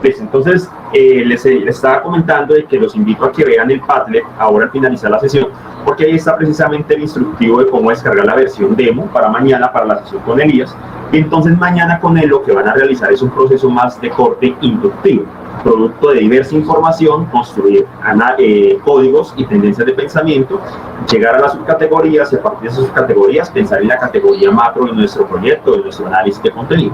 Pues entonces, les estaba comentando de que los invito a que vean el Padlet ahora al finalizar la sesión, porque ahí está precisamente el instructivo de cómo descargar la versión demo para mañana, para la sesión con Elías. Y entonces mañana con él lo que van a realizar es un proceso más de corte inductivo, producto de diversa información, construir códigos y tendencias de pensamiento, llegar a las subcategorías y a partir de esas subcategorías pensar en la categoría macro de nuestro proyecto, de nuestro análisis de contenido.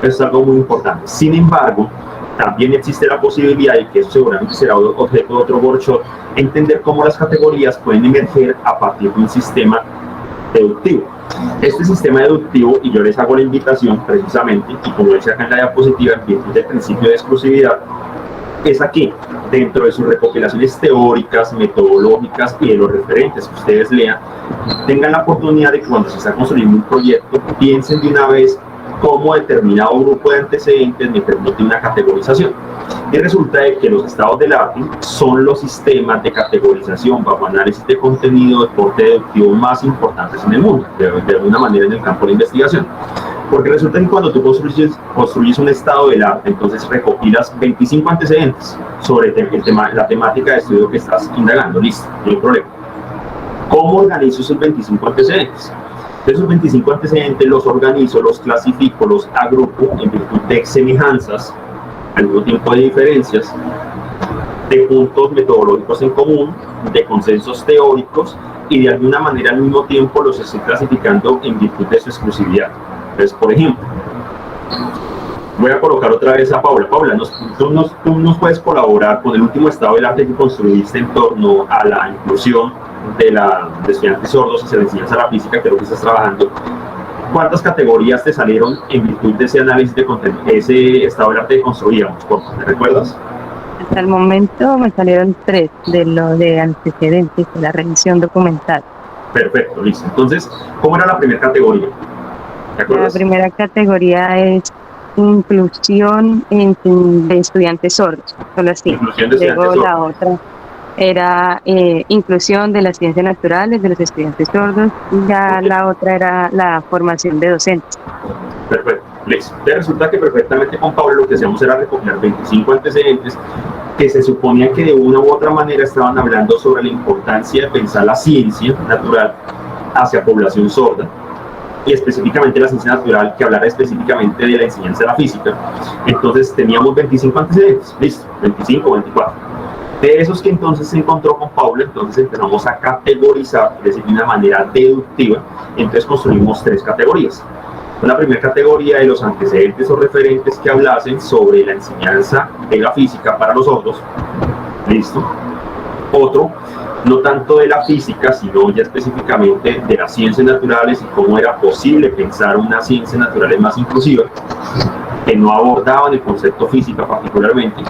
Eso es algo muy importante. Sin embargo, también existe la posibilidad, y que eso seguramente será objeto de otro workshop, entender cómo las categorías pueden emerger a partir de un sistema deductivo. Este sistema deductivo, y yo les hago la invitación precisamente, y como decía acá en la diapositiva, en virtud del principio de exclusividad, es aquí, dentro de sus recopilaciones teóricas, metodológicas y de los referentes que ustedes lean, tengan la oportunidad de que cuando se está construyendo un proyecto, piensen de una vez cómo determinado grupo de antecedentes me permite una categorización. Y resulta de que los estados del arte son los sistemas de categorización bajo análisis de contenido de corte deductivo más importantes en el mundo, de alguna manera en el campo de investigación. Porque resulta que cuando tú construyes un estado del arte, entonces recopilas 25 antecedentes sobre la temática de estudio que estás indagando. Listo, no hay problema. ¿Cómo organizo esos 25 antecedentes? Esos 25 antecedentes los organizo, los clasifico, los agrupo en virtud de semejanzas, al mismo tiempo de diferencias, de puntos metodológicos en común, de consensos teóricos, y de alguna manera al mismo tiempo los estoy clasificando en virtud de su exclusividad. Entonces, por ejemplo, voy a colocar otra vez a Paula. Paula, tú nos puedes colaborar con el último estado del arte que construiste en torno a la inclusión de estudiantes sordos y se les enseñanza la física, que es lo que estás trabajando. ¿Cuántas categorías te salieron en virtud de ese análisis de contenido, ese estado del arte que construíamos? ¿Te recuerdas? Hasta el momento me salieron 3 de lo de antecedentes de la revisión documental. Perfecto, listo. Entonces, ¿cómo era la primera categoría? La primera categoría es inclusión de estudiantes sordos, solo así. Inclusión de estudiantes sordos. La otra era inclusión de las ciencias naturales de los estudiantes sordos, y la otra era la formación de docentes. Perfecto, listo. Resulta que perfectamente con Pablo lo que hacíamos era recopilar 25 antecedentes que se suponía que de una u otra manera estaban hablando sobre la importancia de pensar la ciencia natural hacia población sorda, y específicamente la ciencia natural que hablara específicamente de la enseñanza de la física. Entonces teníamos 25 antecedentes, listo, 25 o 24. De esos que entonces se encontró con Paula, entonces empezamos a categorizar, es decir, de una manera deductiva. Entonces construimos 3 categorías. Una primera categoría de los antecedentes o referentes que hablasen sobre la enseñanza de la física para los sordos, listo. Otro, no tanto de la física, sino ya específicamente de las ciencias naturales y cómo era posible pensar una ciencia naturales más inclusiva, que no abordaban el concepto física particularmente.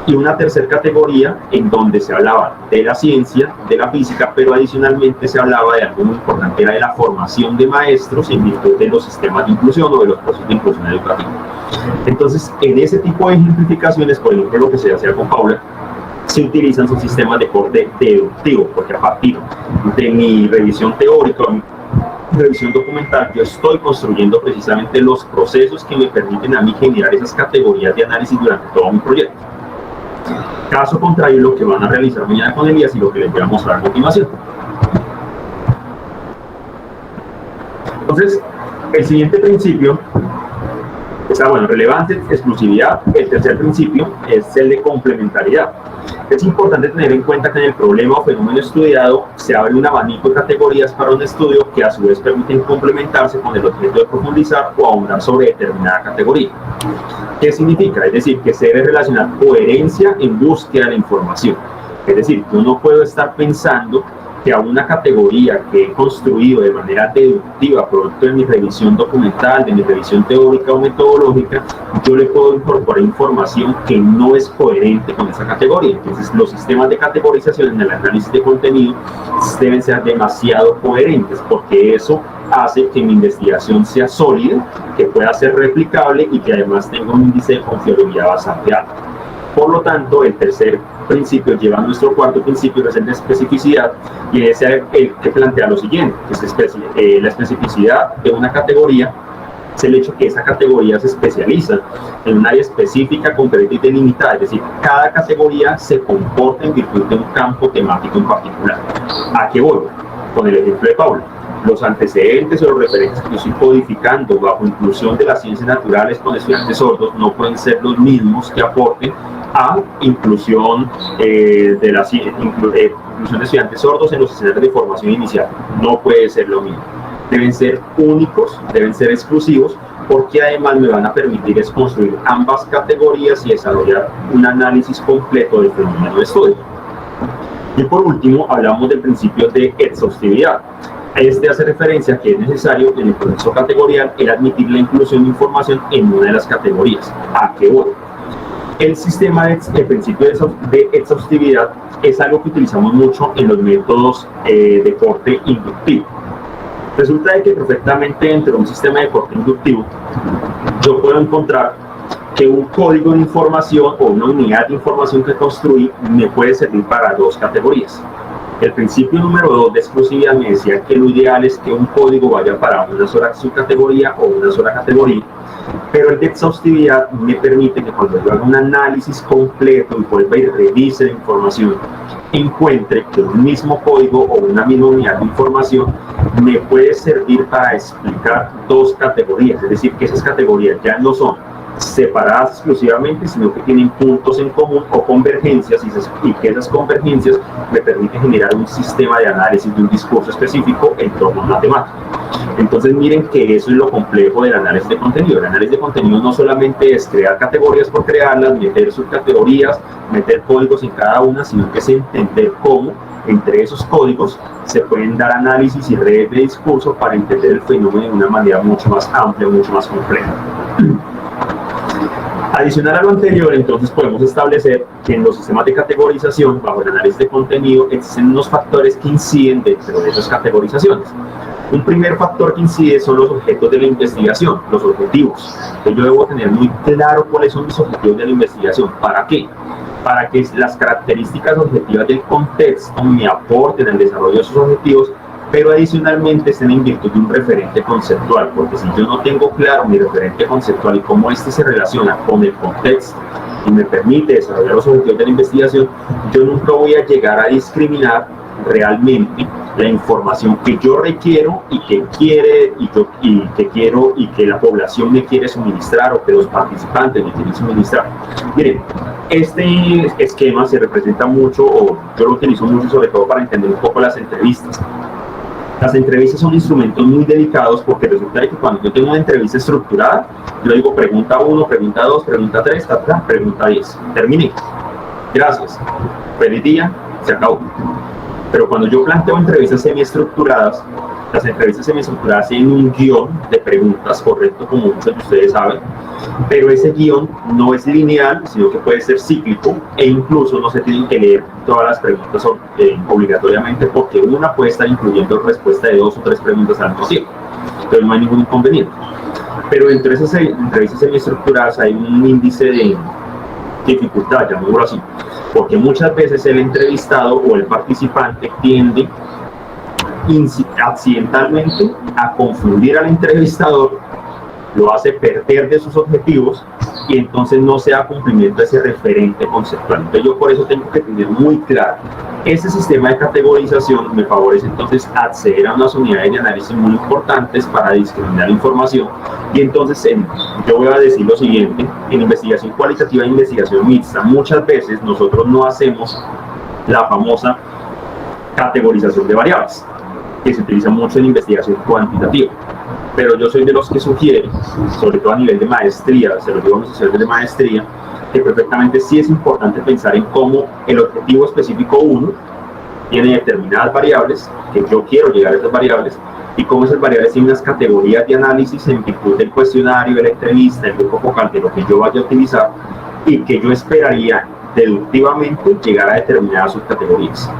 Y una tercera categoría en donde se hablaba de la ciencia, de la física, pero adicionalmente se hablaba de algo muy importante, era de la formación de maestros en virtud de los sistemas de inclusión o de los procesos de inclusión educativa. Entonces, en ese tipo de ejemplificaciones, por ejemplo, lo que se hacía con Paula, se utilizan sus sistemas de corte deductivo, porque a partir de mi revisión teórica, mi revisión documental, yo estoy construyendo precisamente los procesos que me permiten a mí generar esas categorías de análisis durante todo mi proyecto. Caso contrario, lo que van a realizar mañana con Elías y lo que les voy a mostrar a continuación. Entonces, el siguiente principio está, bueno, relevancia, exclusividad. El tercer principio es el de complementariedad. Es importante tener en cuenta que en el problema o fenómeno estudiado se abre un abanico de categorías para un estudio que a su vez permiten complementarse con el objeto de profundizar o ahondar sobre determinada categoría. ¿Qué significa? Es decir, que se debe relacionar coherencia en búsqueda de información. Es decir, yo no puedo estar pensando que a una categoría que he construido de manera deductiva, producto de mi revisión documental, de mi revisión teórica o metodológica, yo le puedo incorporar información que no es coherente con esa categoría. Entonces, los sistemas de categorización en el análisis de contenido deben ser demasiado coherentes, porque eso hace que mi investigación sea sólida, que pueda ser replicable y que además tenga un índice de confiabilidad bastante alto. Por lo tanto, el tercer principio lleva a nuestro cuarto principio, que es el de especificidad, y ese es el que plantea lo siguiente, que es la especificidad de una categoría es el hecho que esa categoría se especializa en un área específica, concreta y delimitada, es decir, cada categoría se comporta en virtud de un campo temático en particular. ¿A qué voy? Con el ejemplo de Paula. Los antecedentes o los referentes que yo estoy codificando bajo inclusión de las ciencias naturales con estudiantes sordos no pueden ser los mismos que aporten a inclusión inclusión de estudiantes sordos en los escenarios de formación inicial. No puede ser lo mismo. Deben ser únicos, deben ser exclusivos, porque además me van a permitir es construir ambas categorías y desarrollar un análisis completo del fenómeno de estudio. Y por último, hablamos del principio de exhaustividad. Este hace referencia a que es necesario en el proceso categorial el admitir la inclusión de información en una de las categorías. ¿A qué voy? El sistema el principio de exhaustividad es algo que utilizamos mucho en los métodos de corte inductivo. Resulta de que perfectamente dentro de un sistema de corte inductivo yo puedo encontrar que un código de información o una unidad de información que construí me puede servir para dos categorías. El principio número 2 de exclusividad me decía que lo ideal es que un código vaya para una sola subcategoría o una sola categoría, pero el de exhaustividad me permite que cuando yo haga un análisis completo y vuelva y revise la información, encuentre que un mismo código o una misma unidad de información me puede servir para explicar dos categorías, es decir, que esas categorías ya no son separadas exclusivamente, sino que tienen puntos en común o convergencias y que esas convergencias me permiten generar un sistema de análisis de un discurso específico en torno a una temática. Entonces miren que eso es lo complejo del análisis de contenido. El análisis de contenido no solamente es crear categorías por crearlas, meter subcategorías, meter códigos en cada una, sino que es entender cómo entre esos códigos se pueden dar análisis y redes de discurso para entender el fenómeno de una manera mucho más amplia, mucho más compleja. Adicional a lo anterior, entonces podemos establecer que en los sistemas de categorización, bajo el análisis de contenido, existen unos factores que inciden dentro de esas categorizaciones. Un primer factor que incide son los objetos de la investigación, los objetivos. Entonces yo debo tener muy claro cuáles son mis objetivos de la investigación. ¿Para qué? Para que las características objetivas del contexto me aporten al desarrollo de esos objetivos, pero adicionalmente estén en virtud de un referente conceptual, porque si yo no tengo claro mi referente conceptual y cómo este se relaciona con el contexto y me permite desarrollar los objetivos de la investigación, yo nunca voy a llegar a discriminar realmente la información que yo requiero y que quiero y que la población me quiere suministrar o que los participantes me quieren suministrar. Miren, este esquema se representa mucho, o yo lo utilizo mucho sobre todo para entender un poco las entrevistas. Las entrevistas son instrumentos muy delicados porque resulta que cuando yo tengo una entrevista estructurada, yo digo pregunta 1, pregunta 2, pregunta 3, pregunta 10. Terminé. Gracias. Feliz día. Se acabó. Pero cuando yo planteo entrevistas semiestructuradas, las entrevistas semiestructuradas tienen un guión de preguntas, correcto, como muchos de ustedes saben, pero ese guión no es lineal, sino que puede ser cíclico, e incluso no se tienen que leer todas las preguntas obligatoriamente, porque una puede estar incluyendo respuesta de 2 o 3 preguntas al mismo tiempo. Entonces no hay ningún inconveniente. Pero entre esas entrevistas semiestructuradas hay un índice de dificultad, llamémoslo así, porque muchas veces el entrevistado o el participante tiende accidentalmente a confundir al entrevistador, lo hace perder de sus objetivos y entonces no se da cumplimiento a ese referente conceptual. Entonces yo por eso tengo que tener muy claro, ese sistema de categorización me favorece entonces acceder a unas unidades de análisis muy importantes para discriminar información. Y entonces yo voy a decir lo siguiente: en investigación cualitativa e investigación mixta, muchas veces nosotros no hacemos la famosa categorización de variables, que se utiliza mucho en investigación cuantitativa. Pero yo soy de los que sugiere, sobre todo a nivel de maestría, se lo digo a los estudiantes de maestría, que perfectamente sí es importante pensar en cómo el objetivo específico 1 tiene determinadas variables, que yo quiero llegar a esas variables, y cómo esas variables tienen unas categorías de análisis en virtud del cuestionario, de la entrevista, del grupo focal, de lo que yo vaya a utilizar, y que yo esperaría deductivamente llegar a determinadas subcategorías.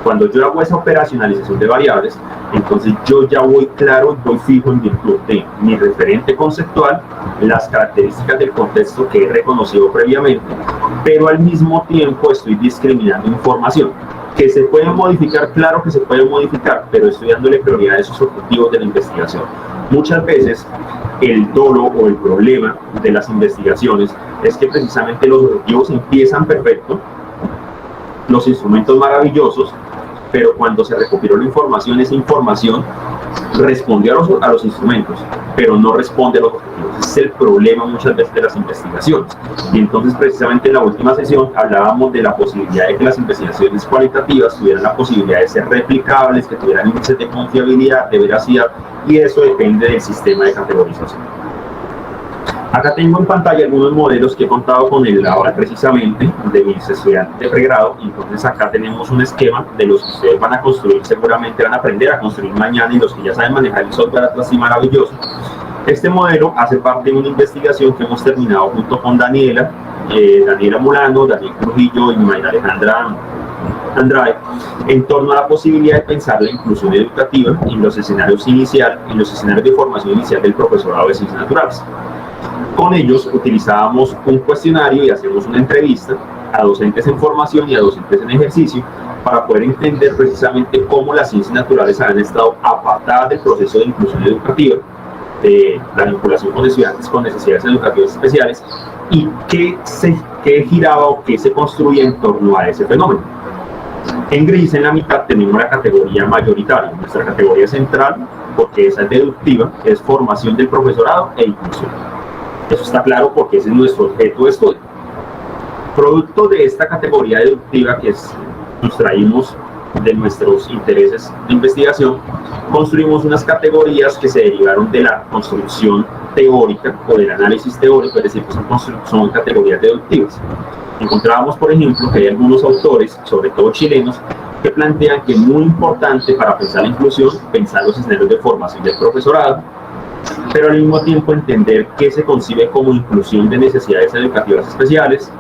Cuando yo hago esa operacionalización de variables, entonces yo ya voy claro, voy fijo en virtud de mi referente conceptual, las características del contexto que he reconocido previamente, pero al mismo tiempo estoy discriminando información que se puede modificar, claro que se puede modificar, pero estoy dándole prioridad a esos objetivos de la investigación. Muchas veces el dolo o el problema de las investigaciones es que precisamente los objetivos empiezan perfecto, los instrumentos maravillosos, pero cuando se recopiló la información, esa información respondió a los instrumentos, pero no responde a los objetivos. Ese es el problema muchas veces de las investigaciones. Y entonces precisamente en la última sesión hablábamos de la posibilidad de que las investigaciones cualitativas tuvieran la posibilidad de ser replicables, que tuvieran índices de confiabilidad, de veracidad, y eso depende del sistema de categorización. Acá tengo en pantalla algunos modelos que he contado con él ahora precisamente de mis estudiantes de pregrado, y entonces acá tenemos un esquema de los que ustedes van a construir, seguramente van a aprender a construir mañana, y los que ya saben manejar el software Atlas y maravilloso. Este modelo hace parte de una investigación que hemos terminado junto con Daniela Mulano, Daniel Trujillo y Mayra Alejandra Andrade, en torno a la posibilidad de pensar la inclusión educativa en los escenarios de formación inicial del profesorado de ciencias naturales. Con ellos utilizábamos un cuestionario y hacemos una entrevista a docentes en formación y a docentes en ejercicio para poder entender precisamente cómo las ciencias naturales habían estado apartadas del proceso de inclusión educativa, de la vinculación con estudiantes con necesidades educativas especiales, y qué giraba o qué se construía en torno a ese fenómeno. En gris, en la mitad, tenemos la categoría mayoritaria, nuestra categoría central, porque esa es deductiva, es formación del profesorado e inclusión. Eso está claro porque ese es nuestro objeto de estudio. Producto de esta categoría deductiva que sustraímos de nuestros intereses de investigación, construimos unas categorías que se derivaron de la construcción teórica o del análisis teórico, es decir, son categorías deductivas. Encontrábamos, por ejemplo, que hay algunos autores, sobre todo chilenos, que plantean que es muy importante para pensar la inclusión, pensar los escenarios de formación del profesorado, pero al mismo tiempo entender qué se concibe como inclusión de necesidades educativas especiales.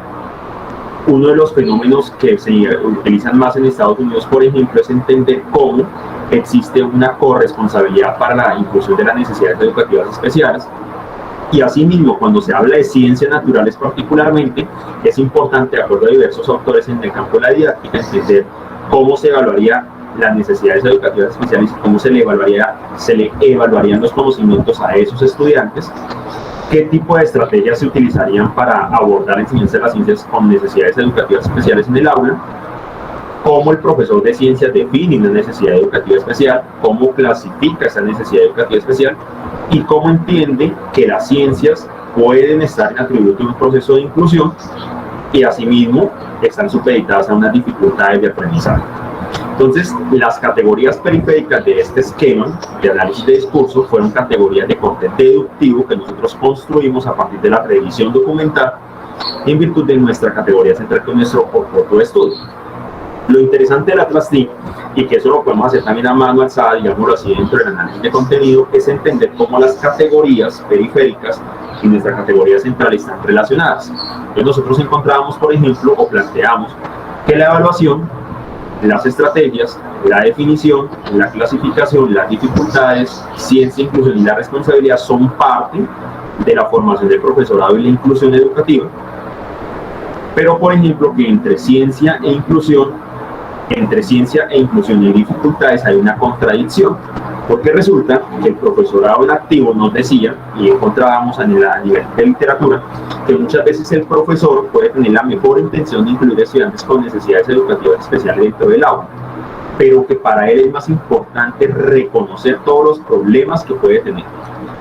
Uno de los fenómenos que se utilizan más en Estados Unidos, por ejemplo, es entender cómo existe una corresponsabilidad para la inclusión de las necesidades educativas especiales. Y asimismo, cuando se habla de ciencias naturales particularmente, es importante, de acuerdo a diversos autores en el campo de la didáctica, entender cómo se evaluaría las necesidades educativas especiales y cómo se le evaluarían los conocimientos a esos estudiantes, qué tipo de estrategias se utilizarían para abordar la enseñanza de las ciencias con necesidades educativas especiales en el aula, cómo el profesor de ciencias define una necesidad educativa especial, cómo clasifica esa necesidad educativa especial y cómo entiende que las ciencias pueden estar en atributo de un proceso de inclusión y asimismo están supeditadas a unas dificultades de aprendizaje. Entonces, las categorías periféricas de este esquema de análisis de discurso fueron categorías de corte deductivo que nosotros construimos a partir de la revisión documental en virtud de nuestra categoría central, que es nuestro objeto de estudio. Lo interesante del Atlas TIC, y que eso lo podemos hacer también a mano alzada, digámoslo así, dentro del análisis de contenido, es entender cómo las categorías periféricas y nuestra categoría central están relacionadas. Entonces nosotros encontramos, por ejemplo, o planteamos que la evaluación, las estrategias, la definición, la clasificación, las dificultades, ciencia, inclusión y la responsabilidad son parte de la formación del profesorado y la inclusión educativa, pero por ejemplo que entre ciencia e inclusión y dificultades hay una contradicción, porque resulta que el profesorado en activo nos decía, y encontrábamos a nivel de literatura, que muchas veces el profesor puede tener la mejor intención de incluir estudiantes con necesidades educativas especiales dentro del aula, pero que para él es más importante reconocer todos los problemas que puede tener.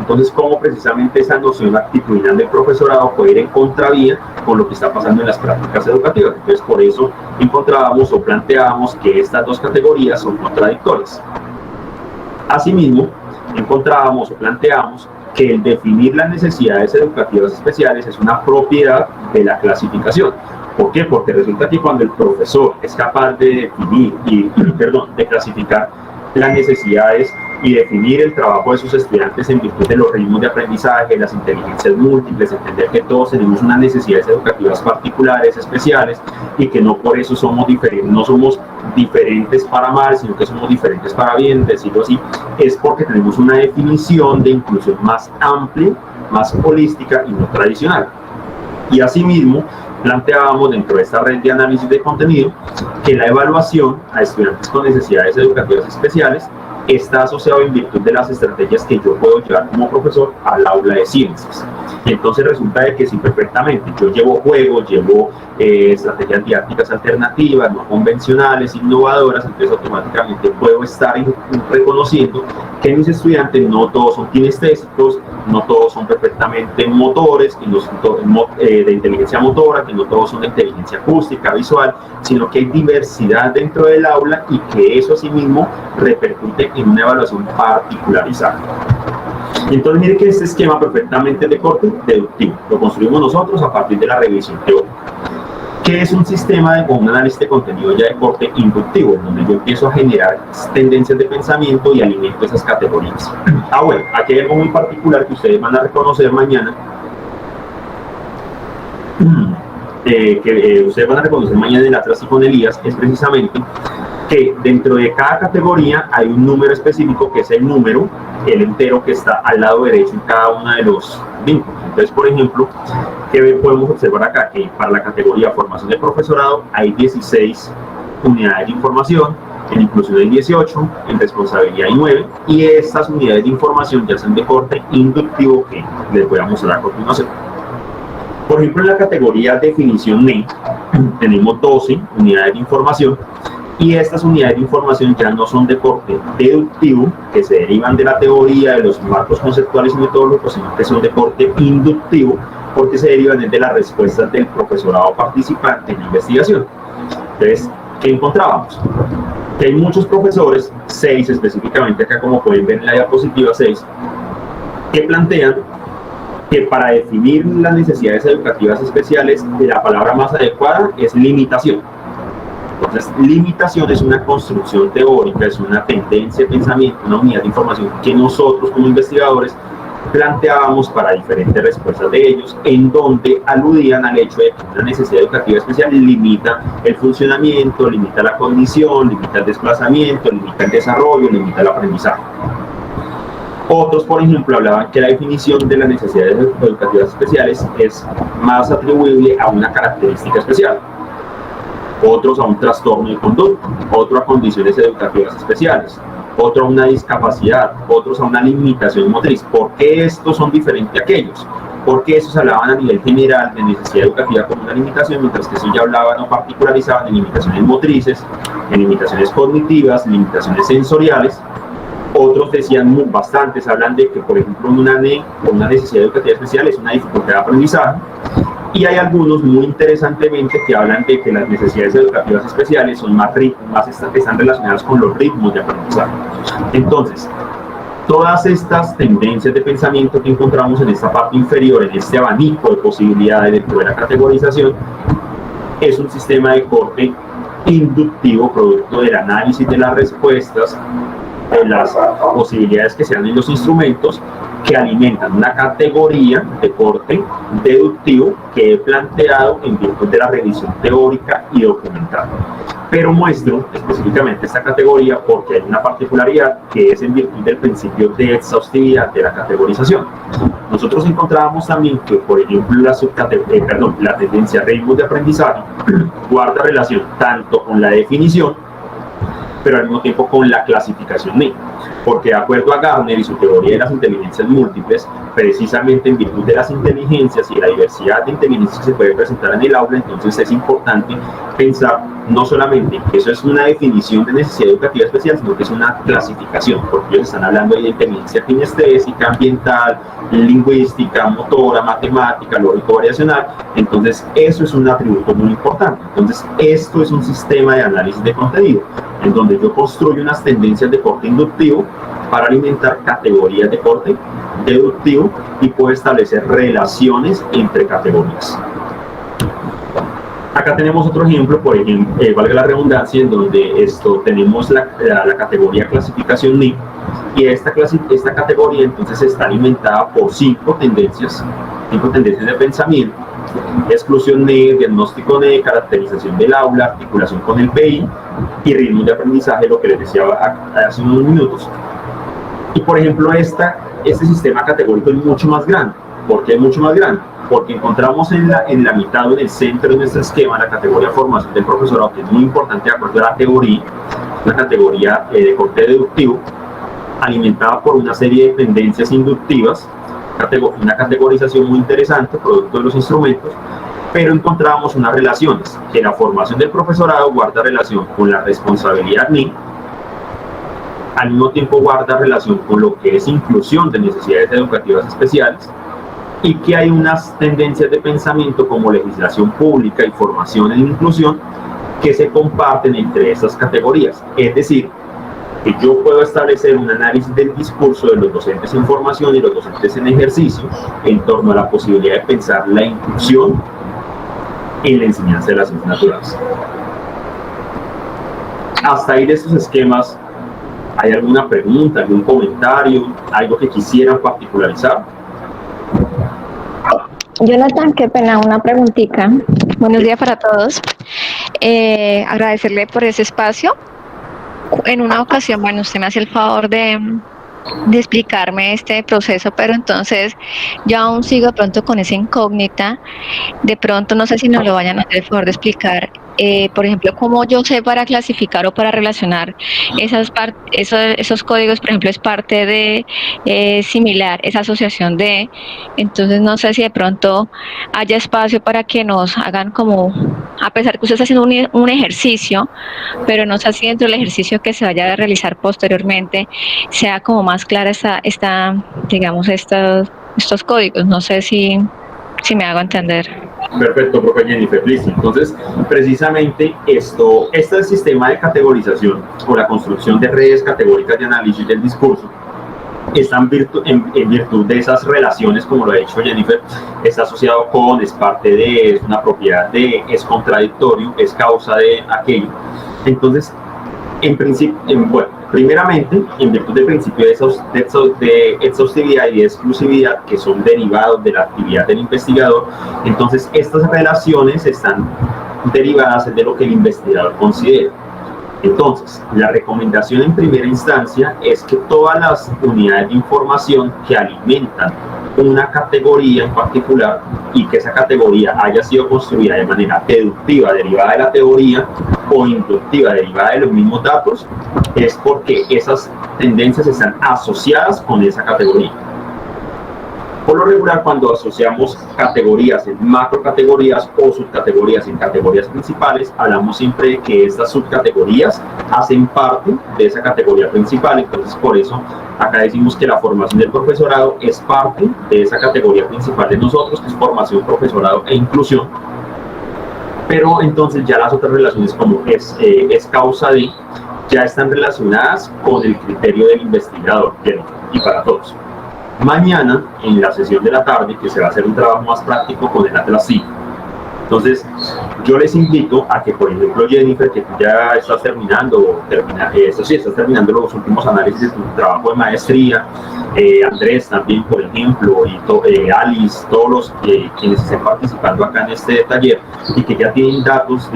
Entonces, cómo precisamente esa noción actitudinal del profesorado puede ir en contravía con lo que está pasando en las prácticas educativas. Entonces, por eso encontrábamos o planteábamos que estas dos categorías son contradictorias. Asimismo, encontrábamos o planteábamos que el definir las necesidades educativas especiales es una propiedad de la clasificación. ¿Por qué? Porque resulta que cuando el profesor es capaz de definir de clasificar las necesidades y definir el trabajo de sus estudiantes en virtud de los ritmos de aprendizaje, las inteligencias múltiples, entender que todos tenemos unas necesidades educativas particulares, especiales, y que no por eso somos diferentes, no somos diferentes para mal, sino que somos diferentes para bien, decirlo así, es porque tenemos una definición de inclusión más amplia, más holística y no tradicional. Y asimismo, planteábamos dentro de esta red de análisis de contenido que la evaluación a estudiantes con necesidades educativas especiales está asociado en virtud de las estrategias que yo puedo llevar como profesor al aula de ciencias. Entonces resulta de que si perfectamente yo llevo juegos, llevo estrategias didácticas alternativas, no convencionales, innovadoras, entonces automáticamente puedo estar reconociendo que mis estudiantes no todos son kinestésicos, no todos son perfectamente motores, que no son de inteligencia motora, que no todos son de inteligencia acústica, visual, sino que hay diversidad dentro del aula y que eso asimismo repercute en una evaluación particularizada. Entonces mire que este esquema perfectamente de corte deductivo lo construimos nosotros a partir de la revisión teórica. ¿Qué es un sistema o un análisis de contenido ya de corte inductivo? En donde yo empiezo a generar tendencias de pensamiento y alimento esas categorías. Bueno, aquí hay algo muy particular que ustedes van a reconocer mañana. Ustedes van a reconocer mañana en la clase con Elías, es precisamente que dentro de cada categoría hay un número específico que es el número, el entero que está al lado derecho en cada uno de los vínculos. Entonces, por ejemplo, ¿qué podemos observar acá? Que para la categoría formación de profesorado hay 16 unidades de información, en inclusión hay 18, en responsabilidad hay 9, y estas unidades de información ya son de corte inductivo que les voy a mostrar a continuación. Por ejemplo, en la categoría definición NE tenemos 12 unidades de información, y estas unidades de información ya no son de corte deductivo, que se derivan de la teoría, de los marcos conceptuales y metodológicos, sino que son de corte inductivo, porque se derivan de las respuestas del profesorado participante en la investigación. Entonces, ¿qué encontrábamos? Que hay muchos profesores, 6 específicamente acá, como pueden ver en la diapositiva 6, que plantean que para definir las necesidades educativas especiales, la palabra más adecuada es limitación. Entonces, limitación es una construcción teórica, es una tendencia de pensamiento, una unidad de información que nosotros como investigadores planteábamos para diferentes respuestas de ellos, en donde aludían al hecho de que una necesidad educativa especial limita el funcionamiento, limita la cognición, limita el desplazamiento, limita el desarrollo, limita el aprendizaje. Otros, por ejemplo, hablaban que la definición de las necesidades educativas especiales es más atribuible a una característica especial, otros a un trastorno de conducta, otros a condiciones educativas especiales, otro a una discapacidad, otros a una limitación motriz. ¿Por qué estos son diferentes a aquellos? Porque esos hablaban a nivel general de necesidad educativa como una limitación, mientras que esos ya hablaban o particularizaban en limitaciones motrices, en limitaciones cognitivas, limitaciones sensoriales. Otros decían, bastantes, hablan de que, por ejemplo, una necesidad educativa especial es una dificultad de aprendizaje. Y hay algunos, muy interesantemente, que hablan de que las necesidades educativas especiales son están relacionadas con los ritmos de aprendizaje. Entonces, todas estas tendencias de pensamiento que encontramos en esta parte inferior, en este abanico de posibilidades dentro de la categorización, es un sistema de corte inductivo, producto del análisis de las respuestas, de las posibilidades que se dan en los instrumentos, que alimentan una categoría de corte deductivo que he planteado en virtud de la revisión teórica y documental. Pero muestro específicamente esta categoría porque hay una particularidad que es en virtud del principio de exhaustividad de la categorización. Nosotros encontrábamos también que, por ejemplo, la tendencia a ritmos de aprendizaje guarda relación tanto con la definición, pero al mismo tiempo con la clasificación NE, porque de acuerdo a Gardner y su teoría de las inteligencias múltiples, precisamente en virtud de las inteligencias y la diversidad de inteligencias que se puede presentar en el aula, entonces es importante pensar no solamente que eso es una definición de necesidad educativa especial, sino que es una clasificación, porque ellos están hablando de inteligencia kinestésica, ambiental, lingüística, motora, matemática, lógico-variacional. Entonces eso es un atributo muy importante. Entonces esto es un sistema de análisis de contenido, en donde yo construyo unas tendencias de corte inductivo para alimentar categorías de corte deductivo y puedo establecer relaciones entre categorías. Acá tenemos otro ejemplo, por ejemplo, valga la redundancia, en donde tenemos la categoría clasificación NE, y esta categoría entonces está alimentada por 5 tendencias de pensamiento: exclusión NE, diagnóstico NE, caracterización del aula, articulación con el PI y ritmos de aprendizaje, lo que les decía hace unos minutos. Y por ejemplo, este sistema categórico es mucho más grande. ¿Por qué es mucho más grande? Porque encontramos en la mitad o en el centro de nuestro esquema la categoría formación del profesorado, que es muy importante de acuerdo a la teoría, una categoría de corte deductivo, alimentada por una serie de tendencias inductivas, una categorización muy interesante, producto de los instrumentos, pero encontrábamos unas relaciones, que la formación del profesorado guarda relación con la responsabilidad NIE, al mismo tiempo guarda relación con lo que es inclusión de necesidades educativas especiales, y que hay unas tendencias de pensamiento como legislación pública y formación en inclusión que se comparten entre esas categorías. Es decir, que yo puedo establecer un análisis del discurso de los docentes en formación y los docentes en ejercicio en torno a la posibilidad de pensar la inclusión en la enseñanza de las ciencias naturales. Hasta ahí de estos esquemas, ¿hay alguna pregunta, algún comentario, algo que quisieran particularizar? Jonathan, qué pena, una preguntita. Buenos días para todos. Agradecerle por ese espacio. En una ocasión, bueno, usted me hace el favor de explicarme este proceso, pero entonces yo aún sigo de pronto con esa incógnita. De pronto, no sé si nos lo vayan a hacer el favor de explicar. Por ejemplo, cómo yo sé para clasificar o para relacionar esos códigos, por ejemplo, es parte de similar, esa asociación de, entonces no sé si de pronto haya espacio para que nos hagan como, a pesar que usted está haciendo un ejercicio, pero no sé si dentro del ejercicio que se vaya a realizar posteriormente sea como más clara digamos, estos códigos, no sé si me hago entender. Perfecto, profe Jennifer, listo. Entonces, precisamente este sistema de categorización o la construcción de redes categóricas de análisis del discurso está en virtud de esas relaciones, como lo ha dicho Jennifer, está asociado con, es parte de, es una propiedad de, es contradictorio, es causa de aquello. Entonces, en principio, primeramente, en virtud del principio de exhaustividad y de exclusividad, que son derivados de la actividad del investigador, entonces estas relaciones están derivadas de lo que el investigador considera. Entonces, la recomendación en primera instancia es que todas las unidades de información que alimentan una categoría en particular y que esa categoría haya sido construida de manera deductiva derivada de la teoría o inductiva derivada de los mismos datos, es porque esas tendencias están asociadas con esa categoría. Por lo regular, cuando asociamos categorías en macrocategorías o subcategorías en categorías principales, hablamos siempre de que estas subcategorías hacen parte de esa categoría principal. Entonces, por eso, acá decimos que la formación del profesorado es parte de esa categoría principal de nosotros, que es formación, profesorado e inclusión. Pero entonces ya las otras relaciones, como es causa de, ya están relacionadas con el criterio del investigador, y para todos. Mañana, en la sesión de la tarde, que se va a hacer un trabajo más práctico con el Atlas SIG. Entonces, yo les invito a que, por ejemplo, Jennifer, que tú ya estás terminando, estás terminando los últimos análisis de tu trabajo de maestría, Andrés también, por ejemplo, y Alice, todos los quienes estén participando acá en este taller y que ya tienen datos,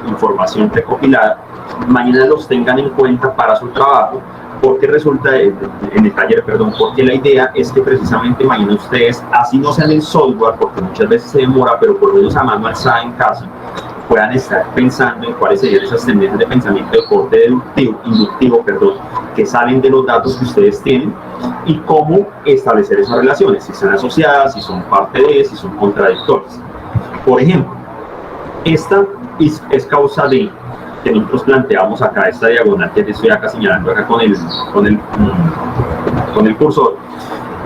información recopilada, mañana los tengan en cuenta para su trabajo, porque resulta, en el taller, porque la idea es que precisamente mañana ustedes, así no sean en software, porque muchas veces se demora, pero por lo menos a mano alzada en casa, puedan estar pensando en cuáles serían esas tendencias de pensamiento de corte inductivo, que salen de los datos que ustedes tienen, y cómo establecer esas relaciones, si están asociadas, si son parte de, si son contradictorias. Por ejemplo, esta es causa de, que nosotros planteamos acá, esta diagonal que estoy acá señalando acá con el cursor.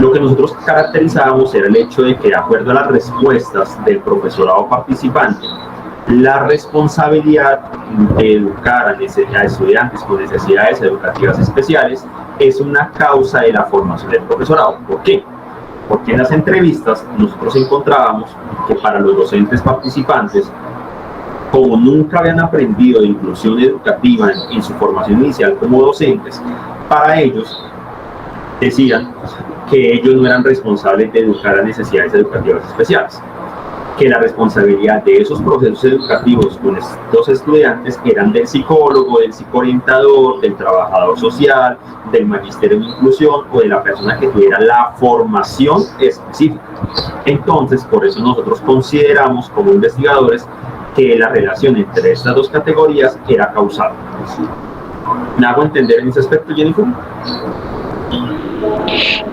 Lo que nosotros caracterizábamos era el hecho de que, de acuerdo a las respuestas del profesorado participante, la responsabilidad de educar a estudiantes con necesidades educativas especiales es una causa de la formación del profesorado. ¿Por qué? Porque en las entrevistas nosotros encontrábamos que para los docentes participantes, como nunca habían aprendido de inclusión educativa en su formación inicial como docentes, para ellos decían que ellos no eran responsables de educar a necesidades educativas especiales, que la responsabilidad de esos procesos educativos con estos estudiantes eran del psicólogo, del psicoorientador, del trabajador social, del magisterio en inclusión o de la persona que tuviera la formación específica. Entonces, por eso nosotros consideramos como investigadores que la relación entre estas dos categorías era causal. ¿Me hago entender en ese aspecto, Jennifer?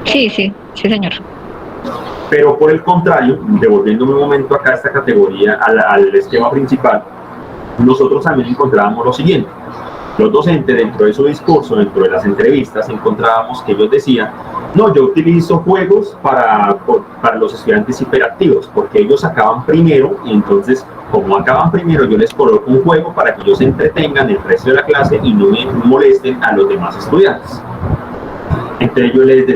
Sí, sí, sí, señor. Pero por el contrario, devolviéndome un momento acá a esta categoría, al esquema principal, nosotros también encontrábamos lo siguiente. Los docentes, dentro de su discurso, dentro de las entrevistas, encontrábamos que ellos decían: no, yo utilizo juegos para los estudiantes hiperactivos, porque ellos acaban primero, y entonces, como acaban primero, yo les coloco un juego para que ellos se entretengan el resto de la clase y no me molesten a los demás estudiantes. Entonces yo les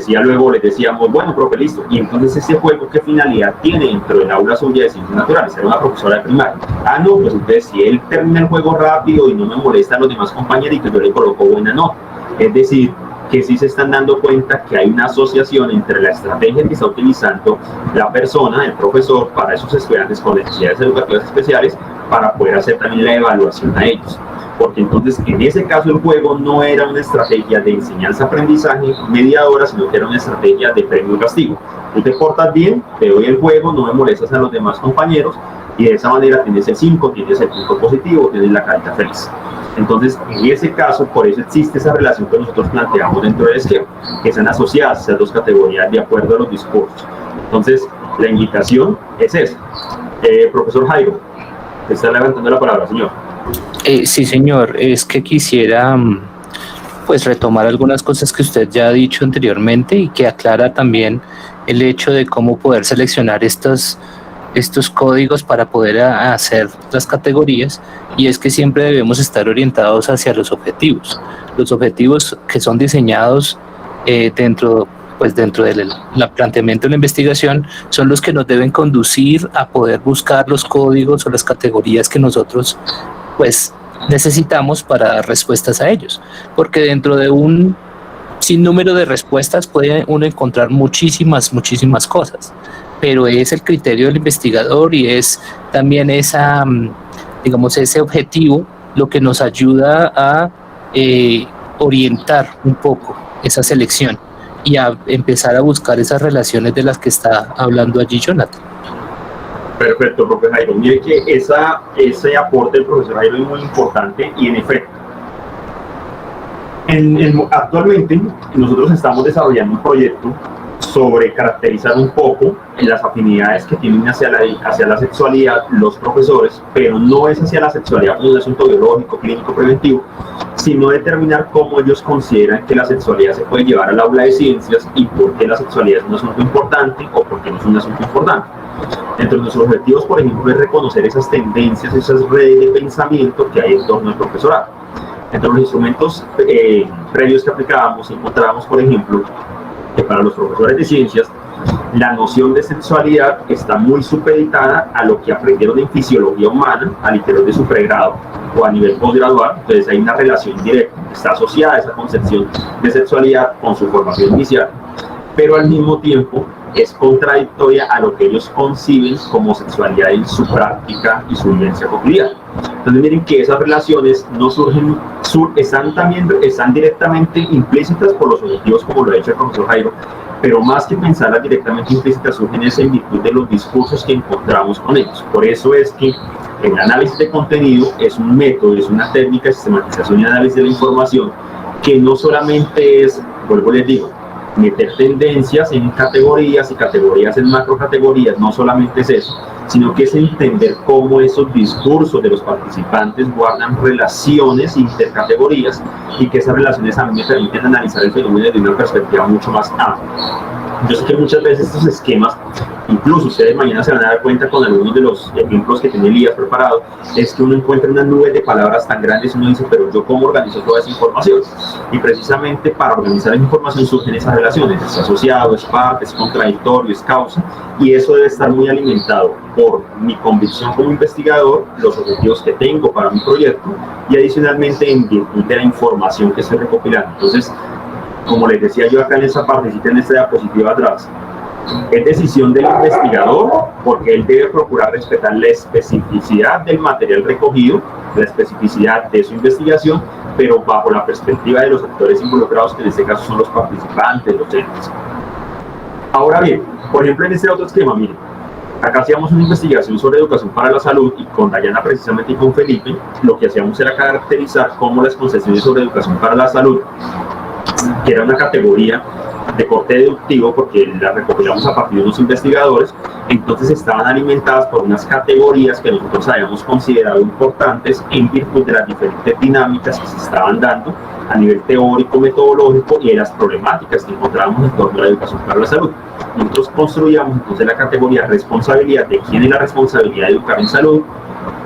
decíamos, bueno, profe, listo. Y entonces ese juego, ¿qué finalidad tiene dentro del aula suya de ciencias naturales? Era una profesora de primaria. Ah, no, pues entonces si él termina el juego rápido y no me molesta a los demás compañeritos, yo le coloco buena nota. Es decir, que sí se están dando cuenta que hay una asociación entre la estrategia que está utilizando la persona, el profesor, para esos estudiantes con necesidades educativas especiales, para poder hacer también la evaluación a ellos. Porque entonces en ese caso el juego no era una estrategia de enseñanza-aprendizaje mediadora, sino que era una estrategia de premio y castigo. Tú te portas bien, te doy el juego, no me molestas a los demás compañeros, y de esa manera tienes el 5, tienes el punto positivo, tienes la carita feliz. Entonces, en ese caso, por eso existe esa relación que nosotros planteamos dentro del esquema, que están asociadas esas dos categorías de acuerdo a los discursos. Entonces, la invitación es esa. Profesor Jairo, está levantando la palabra, señor. Sí, señor, es que quisiera pues retomar algunas cosas que usted ya ha dicho anteriormente y que aclara también el hecho de cómo poder seleccionar estos códigos para poder hacer las categorías, y es que siempre debemos estar orientados hacia los objetivos que son diseñados dentro del planteamiento de la investigación, son los que nos deben conducir a poder buscar los códigos o las categorías que nosotros pues necesitamos para dar respuestas a ellos, porque dentro de un sinnúmero de respuestas puede uno encontrar muchísimas cosas, pero es el criterio del investigador y es también ese objetivo lo que nos ayuda a orientar un poco esa selección y a empezar a buscar esas relaciones de las que está hablando allí Jonathan. Perfecto, profesor Jairo. Mire que ese aporte del profesor Jairo es muy importante, y en efecto, actualmente nosotros estamos desarrollando un proyecto sobre caracterizar un poco las afinidades que tienen hacia la sexualidad los profesores, pero no es hacia la sexualidad como un asunto biológico, clínico, preventivo, sino determinar cómo ellos consideran que la sexualidad se puede llevar al aula de ciencias y por qué la sexualidad es un asunto importante o por qué no es un asunto importante. Entre nuestros objetivos, por ejemplo, es reconocer esas tendencias, esas redes de pensamiento que hay en torno al profesorado. Entre los instrumentos previos que aplicábamos, encontrábamos, por ejemplo, que para los profesores de ciencias, la noción de sexualidad está muy supeditada a lo que aprendieron en fisiología humana al interior de su pregrado o a nivel posgradual. Entonces hay una relación directa, está asociada a esa concepción de sexualidad con su formación inicial, pero al mismo tiempo es contradictoria a lo que ellos conciben como sexualidad en su práctica y su vivencia cotidiana. Entonces miren que esas relaciones no surgen, están directamente implícitas por los objetivos, como lo ha dicho el profesor Jairo, pero más que pensarlas directamente implícitas, surgen en virtud de los discursos que encontramos con ellos. Por eso es que el análisis de contenido es un método, es una técnica de sistematización y análisis de la información que no solamente es, vuelvo les digo, meter tendencias en categorías y categorías en macrocategorías, no solamente es eso, sino que es entender cómo esos discursos de los participantes guardan relaciones intercategorías y que esas relaciones a mí me permiten analizar el fenómeno desde una perspectiva mucho más amplia. Yo sé que muchas veces estos esquemas, incluso ustedes mañana se van a dar cuenta con algunos de los ejemplos que tiene Elías preparado, es que uno encuentra una nube de palabras tan grandes y uno dice, pero ¿yo cómo organizo toda esa información? Y precisamente para organizar esa información surgen esas relaciones, es asociado, es parte, es contradictorio, es causa, y eso debe estar muy alimentado por mi convicción como investigador, los objetivos que tengo para mi proyecto, y adicionalmente en virtud de la información que estoy recopilando. Entonces, como les decía yo acá en esta partecita, en esta diapositiva atrás, es decisión del investigador, porque él debe procurar respetar la especificidad del material recogido, la especificidad de su investigación, pero bajo la perspectiva de los actores involucrados, que en este caso son los participantes, los entes. Ahora bien, por ejemplo, en este otro esquema, miren, acá hacíamos una investigación sobre educación para la salud, y con Dayana precisamente y con Felipe, lo que hacíamos era caracterizar cómo las concepciones sobre educación para la salud, que era una categoría de corte deductivo, porque las recopilamos a partir de unos investigadores. Entonces estaban alimentadas por unas categorías que nosotros habíamos considerado importantes en virtud de las diferentes dinámicas que se estaban dando a nivel teórico, metodológico y de las problemáticas que encontrábamos en torno a la educación para la salud. Nosotros construíamos entonces la categoría responsabilidad, de quién es la responsabilidad de educar en salud,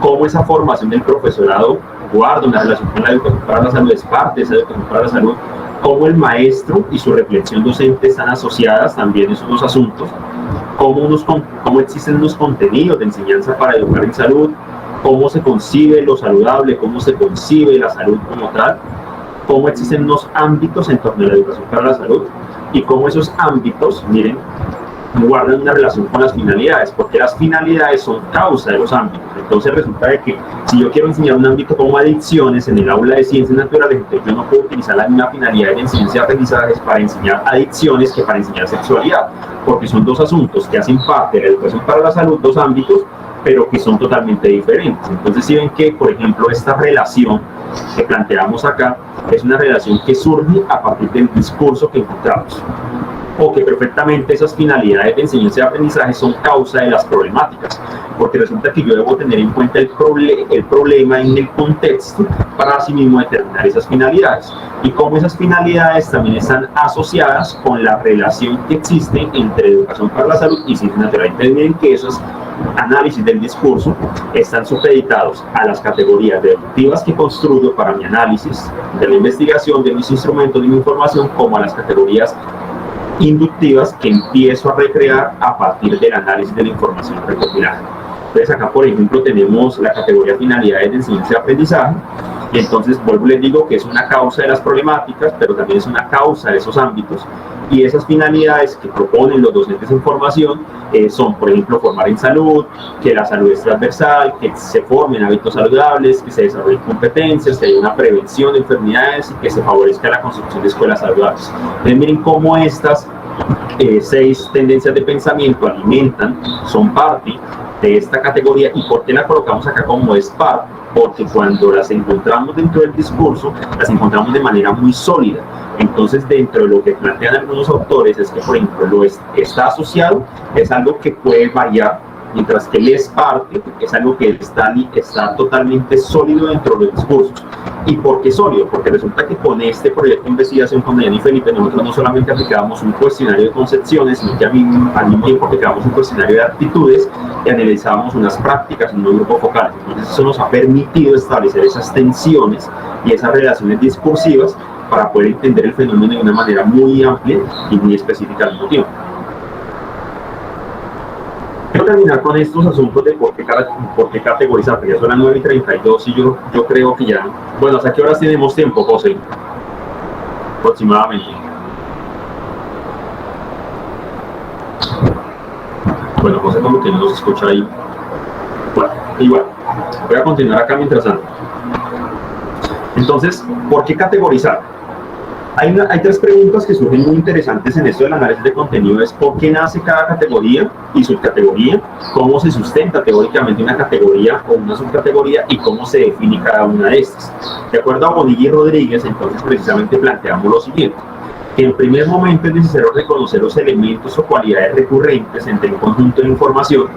cómo esa formación del profesorado guarda una relación con la educación para la salud, es parte de esa educación para la salud, cómo el maestro y su reflexión docente están asociadas también esos dos asuntos, cómo existen unos contenidos de enseñanza para educar en salud, cómo se concibe lo saludable, cómo se concibe la salud como tal, cómo existen unos ámbitos en torno a la educación para la salud y cómo esos ámbitos, miren, guardan una relación con las finalidades, porque las finalidades son causa de los ámbitos. Entonces resulta de que si yo quiero enseñar un ámbito como adicciones en el aula de ciencias naturales, entonces yo no puedo utilizar la misma finalidad de enseñanza y aprendizajes para enseñar adicciones que para enseñar sexualidad, porque son dos asuntos que hacen parte de la educación para la salud, dos ámbitos, pero que son totalmente diferentes. Entonces si ven que, por ejemplo, esta relación que planteamos acá es una relación que surge a partir del discurso que encontramos, o que perfectamente esas finalidades de enseñanza y aprendizaje son causa de las problemáticas, porque resulta que yo debo tener en cuenta el problema en el contexto para así mismo determinar esas finalidades, y cómo esas finalidades también están asociadas con la relación que existe entre educación para la salud y ciencia natural. Entonces miren que esos análisis del discurso están supeditados a las categorías deductivas que construyo para mi análisis de la investigación, de mis instrumentos, de mi información, como a las categorías inductivas que empiezo a recrear a partir del análisis de la información recopilada. Entonces acá, por ejemplo, tenemos la categoría finalidades de enseñanza y aprendizaje, y entonces vuelvo y les digo que es una causa de las problemáticas, pero también es una causa de esos ámbitos, y esas finalidades que proponen los docentes en formación son, por ejemplo, formar en salud, que la salud es transversal, que se formen hábitos saludables, que se desarrollen competencias, que haya una prevención de enfermedades y que se favorezca la construcción de escuelas saludables. Entonces miren cómo estas 6 tendencias de pensamiento alimentan, son parte de esta categoría. ¿Y por qué la colocamos acá como es parte? Porque cuando las encontramos dentro del discurso, las encontramos de manera muy sólida. Entonces, dentro de lo que plantean algunos autores es que, por ejemplo, lo está asociado, es algo que puede variar, mientras que el es parte es algo que está totalmente sólido dentro de los discursos. ¿Y por qué sólido? Porque resulta que con este proyecto de investigación con Diana y Felipe, nosotros no solamente aplicábamos un cuestionario de concepciones, sino que al mismo tiempo aplicábamos un cuestionario de actitudes y analizábamos unas prácticas en unos grupos focales. Entonces eso nos ha permitido establecer esas tensiones y esas relaciones discursivas para poder entender el fenómeno de una manera muy amplia y muy específica al mismo tiempo. Quiero terminar con estos asuntos de por qué categorizar, porque ya son las 9:32 y yo creo que ya... Bueno, ¿hasta qué horas tenemos tiempo, José? Aproximadamente. Bueno, José como que no nos escucha ahí. Bueno, igual. Voy a continuar acá mientras tanto. Entonces, ¿por qué categorizar? Hay 3 preguntas que surgen muy interesantes en esto del análisis de contenido. Es ¿por qué nace cada categoría y subcategoría? ¿Cómo se sustenta teóricamente una categoría o una subcategoría? ¿Y cómo se define cada una de estas? De acuerdo a Bonilla y Rodríguez, entonces precisamente planteamos lo siguiente: que en primer momento es necesario reconocer los elementos o cualidades recurrentes entre un conjunto de información,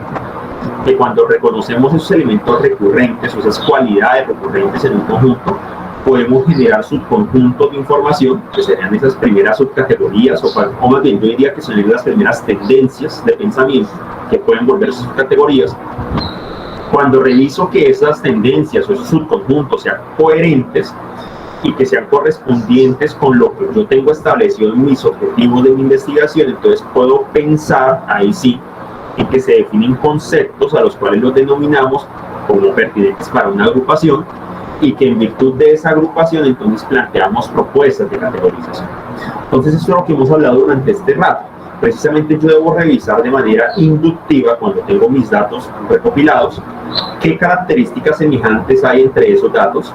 que cuando reconocemos esos elementos recurrentes o esas cualidades recurrentes en un conjunto, podemos generar subconjuntos de información, que serían esas primeras subcategorías, o más bien yo diría que son las primeras tendencias de pensamiento que pueden volverse subcategorías. Cuando reviso que esas tendencias o esos subconjuntos sean coherentes y que sean correspondientes con lo que yo tengo establecido en mis objetivos de mi investigación, entonces puedo pensar, ahí sí, en que se definen conceptos a los cuales los denominamos como pertinentes para una agrupación, y que en virtud de esa agrupación entonces planteamos propuestas de categorización. Entonces esto es lo que hemos hablado durante este rato. Precisamente yo debo revisar de manera inductiva, cuando tengo mis datos recopilados, qué características semejantes hay entre esos datos,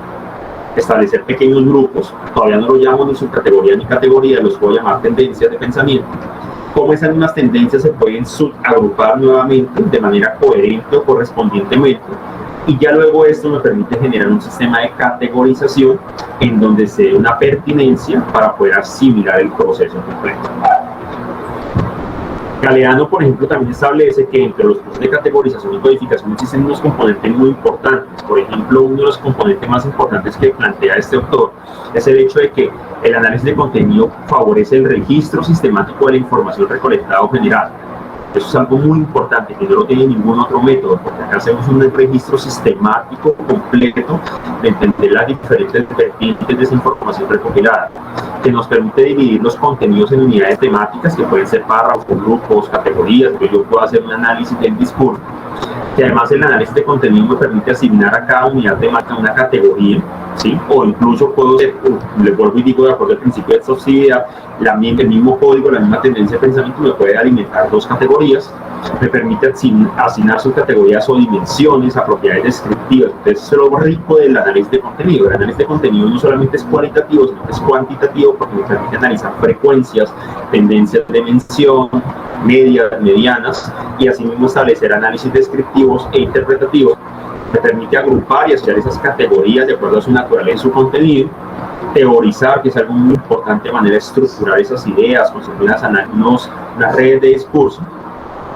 establecer pequeños grupos, todavía no lo llamo ni subcategoría ni categoría, los puedo llamar tendencias de pensamiento, cómo esas mismas tendencias se pueden subagrupar nuevamente de manera coherente o correspondientemente, y ya luego esto me permite generar un sistema de categorización en donde se dé una pertinencia para poder asimilar el proceso completo. Galeano, por ejemplo, también establece que entre los procesos de categorización y codificación existen unos componentes muy importantes. Por ejemplo, uno de los componentes más importantes que plantea este autor es el hecho de que el análisis de contenido favorece el registro sistemático de la información recolectada o generada. Eso es algo muy importante, que no lo tiene ningún otro método, porque acá hacemos un registro sistemático completo de entender las diferentes vertientes de esa información recopilada, que nos permite dividir los contenidos en unidades temáticas, que pueden ser párrafos, grupos, categorías, que yo puedo hacer un análisis del discurso, que además el análisis de contenido me permite asignar a cada unidad temática una categoría, ¿sí? O incluso puedo ser, le vuelvo y digo, de acuerdo al principio de exhaustividad, el mismo código, la misma tendencia de pensamiento me puede alimentar dos categorías, me permite asignar sus categorías o dimensiones a propiedades descriptivas. Entonces, eso es lo rico del análisis de contenido. El análisis de contenido no solamente es cualitativo, sino que es cuantitativo, porque me permite analizar frecuencias, tendencias de mención, medias, medianas, y asimismo establecer análisis descriptivos e interpretativos. Me permite agrupar y asociar esas categorías de acuerdo a su naturaleza y su contenido, teorizar, que es algo muy importante, de manera de estructurar esas ideas, construir una red de discurso,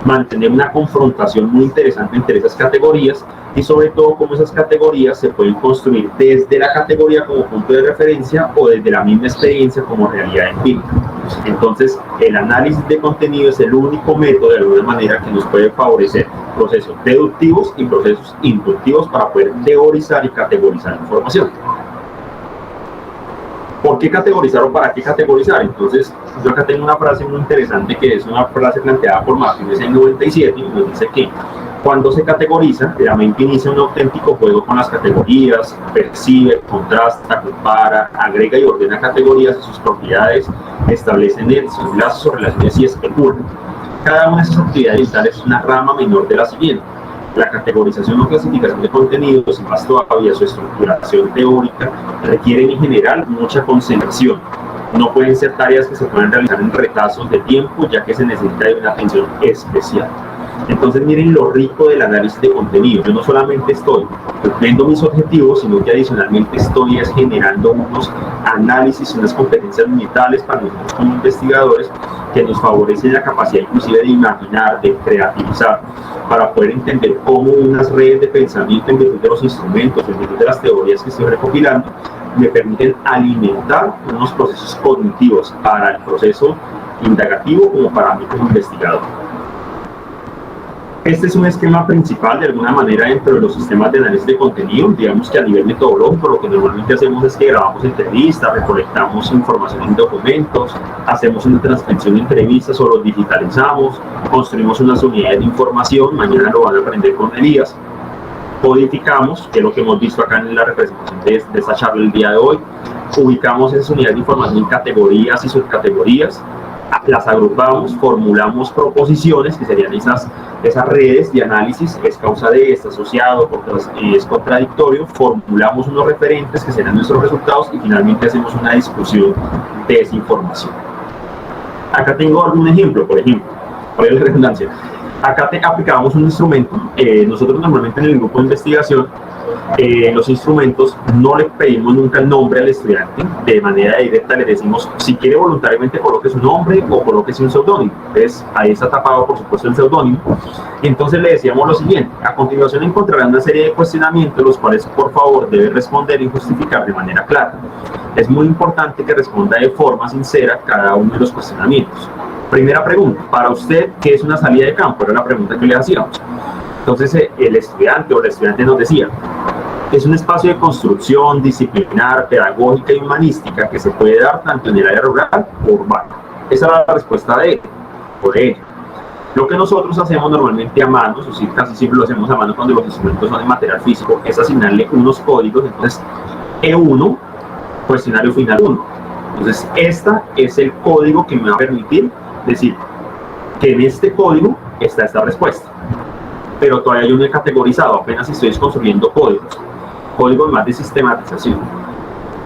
mantener una confrontación muy interesante entre esas categorías y sobre todo cómo esas categorías se pueden construir desde la categoría como punto de referencia o desde la misma experiencia como realidad empírica. Entonces, el análisis de contenido es el único método, de alguna manera, que nos puede favorecer procesos deductivos y procesos inductivos para poder teorizar y categorizar información. ¿Por qué categorizar o para qué categorizar? Entonces, yo acá tengo una frase muy interesante, que es una frase planteada por Martínez en 97, y nos dice que cuando se categoriza, la mente inicia un auténtico juego con las categorías, percibe, contrasta, compara, agrega y ordena categorías y sus propiedades, establece sus lazos o relaciones y especula. Cada una de esas actividades mentales es una rama menor de la siguiente. La categorización o clasificación de contenidos, y más todavía su estructuración teórica, requieren en general mucha concentración. No pueden ser tareas que se puedan realizar en retazos de tiempo, ya que se necesita de una atención especial. Entonces, miren lo rico del análisis de contenido. Yo no solamente estoy cumpliendo mis objetivos, sino que adicionalmente estoy generando unos análisis, unas competencias vitales para nosotros como investigadores, que nos favorecen la capacidad inclusive de imaginar, de creativizar, para poder entender cómo unas redes de pensamiento, en virtud de los instrumentos, en virtud de las teorías que estoy recopilando, me permiten alimentar unos procesos cognitivos para el proceso indagativo como para mí como investigador. Este es un esquema principal, de alguna manera, dentro de los sistemas de análisis de contenido. Digamos que a nivel metodológico, lo que normalmente hacemos es que grabamos entrevistas, recolectamos información en documentos, hacemos una transcripción de entrevistas o los digitalizamos, construimos unas unidades de información, mañana lo van a aprender con Elías, codificamos, que es lo que hemos visto acá en la representación de esta charla el día de hoy, ubicamos esas unidades de información en categorías y subcategorías, las agrupamos, formulamos proposiciones, que serían esas redes de análisis, es causa de, es asociado, es contradictorio, formulamos unos referentes que serán nuestros resultados y finalmente hacemos una discusión de esa información. Acá tengo algún ejemplo, por ejemplo, para la redundancia. Acá aplicamos un instrumento. Nosotros normalmente en el grupo de investigación, los instrumentos no le pedimos nunca el nombre al estudiante, de manera directa le decimos, si quiere voluntariamente coloque su nombre o colóquese un seudónimo. Entonces ahí está tapado por supuesto el seudónimo, y entonces le decíamos lo siguiente: a continuación encontrarán una serie de cuestionamientos, los cuales por favor debe responder y justificar de manera clara. Es muy importante que responda de forma sincera cada uno de los cuestionamientos. Primera pregunta: para usted, ¿qué es una salida de campo? Era la pregunta que le hacíamos. Entonces el estudiante o la estudiante nos decía: es un espacio de construcción disciplinar, pedagógica y humanística que se puede dar tanto en el área rural o urbana. Esa era la respuesta de él, por ella. Lo que nosotros hacemos normalmente a mano, o sí, casi siempre lo hacemos a mano cuando los instrumentos son de material físico, es asignarle unos códigos. Entonces, E1, cuestionario final 1. Entonces, este es el código que me va a permitir decir que en este código está esta respuesta. Pero todavía yo no he categorizado, apenas estoy construyendo códigos más de sistematización.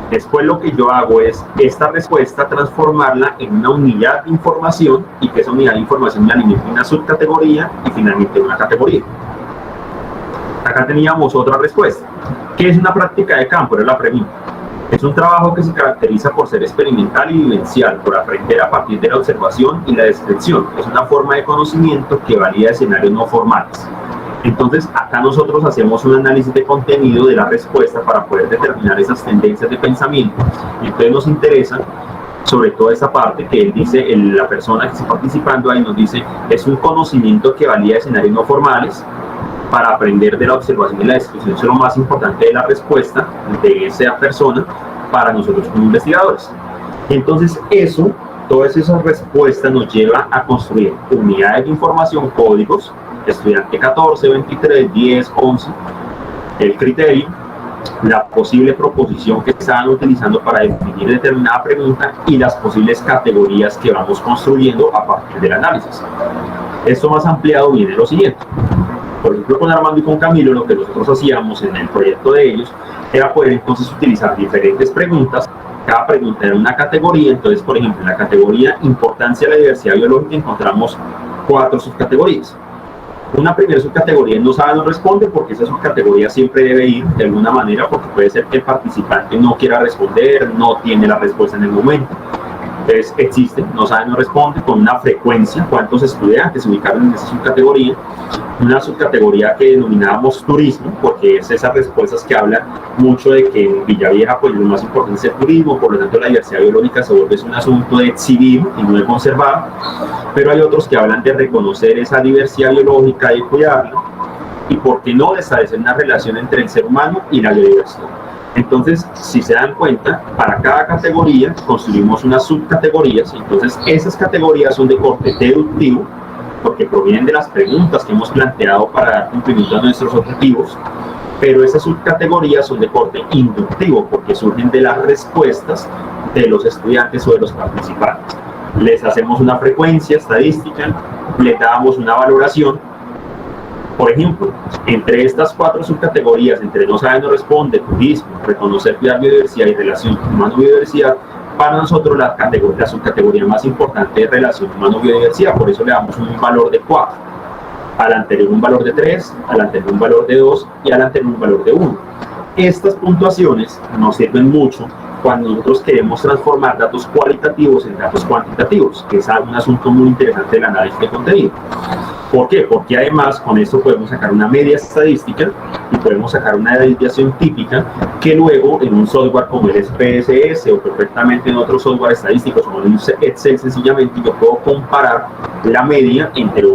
Después lo que yo hago es esta respuesta transformarla en una unidad de información, y que esa unidad de información me alimente una subcategoría y finalmente una categoría. Acá teníamos otra respuesta. ¿Qué es una práctica de campo? Era la pregunta. Es un trabajo que se caracteriza por ser experimental y vivencial, por aprender a partir de la observación y la descripción. Es una forma de conocimiento que valida escenarios no formales. Entonces, acá nosotros hacemos un análisis de contenido de la respuesta para poder determinar esas tendencias de pensamiento. Y entonces nos interesa sobre todo esa parte que él dice, la persona que está participando ahí nos dice, es un conocimiento que valida escenarios no formales para aprender de la observación y la descripción. Eso es lo más importante de la respuesta de esa persona para nosotros como investigadores. Entonces eso, todas esas respuestas nos llevan a construir unidades de información, códigos, estudiante 14, 23, 10, 11, el criterio, la posible proposición que estaban utilizando para definir determinada pregunta y las posibles categorías que vamos construyendo a partir del análisis. Esto más ampliado viene lo siguiente. Por ejemplo, con Armando y con Camilo, lo que nosotros hacíamos en el proyecto de ellos era poder entonces utilizar diferentes preguntas. Cada pregunta era una categoría. Entonces, por ejemplo, en la categoría importancia de la diversidad biológica encontramos 4 subcategorías. Una primera subcategoría no sabe, no responde, porque esa subcategoría siempre debe ir de alguna manera, porque puede ser que el participante no quiera responder, no tiene la respuesta en el momento. Entonces existe, no sabe, no responde, con una frecuencia, cuántos estudiantes se ubicaron en esa subcategoría. Una subcategoría que denominábamos turismo, porque es esas respuestas que hablan mucho de que en Villavieja pues lo más importante es el turismo, por lo tanto la diversidad biológica se vuelve un asunto de exhibir y no de conservar. Pero hay otros que hablan de reconocer esa diversidad biológica y cuidarla, y por qué no de establecer una relación entre el ser humano y la biodiversidad. Entonces, si se dan cuenta, para cada categoría construimos unas subcategorías. Entonces esas categorías son de corte deductivo, porque provienen de las preguntas que hemos planteado para dar cumplimiento a nuestros objetivos, pero esas subcategorías son de corte inductivo, porque surgen de las respuestas de los estudiantes o de los participantes. Les hacemos una frecuencia estadística, les damos una valoración. Por ejemplo, entre estas 4 subcategorías, entre no sabe, no responde, turismo, reconocer, cuidar biodiversidad y relación humano-biodiversidad, para nosotros la subcategoría más importante es relación humano-biodiversidad, por eso le damos un valor de 4, al anterior un valor de 3, al anterior un valor de 2 y al anterior un valor de 1. Estas puntuaciones nos sirven mucho cuando nosotros queremos transformar datos cualitativos en datos cuantitativos, que es un asunto muy interesante del análisis de contenido. ¿Por qué? Porque además con esto podemos sacar una media estadística y podemos sacar una desviación típica que luego en un software como el SPSS o perfectamente en otros software estadísticos como en Excel sencillamente yo puedo comparar la media entre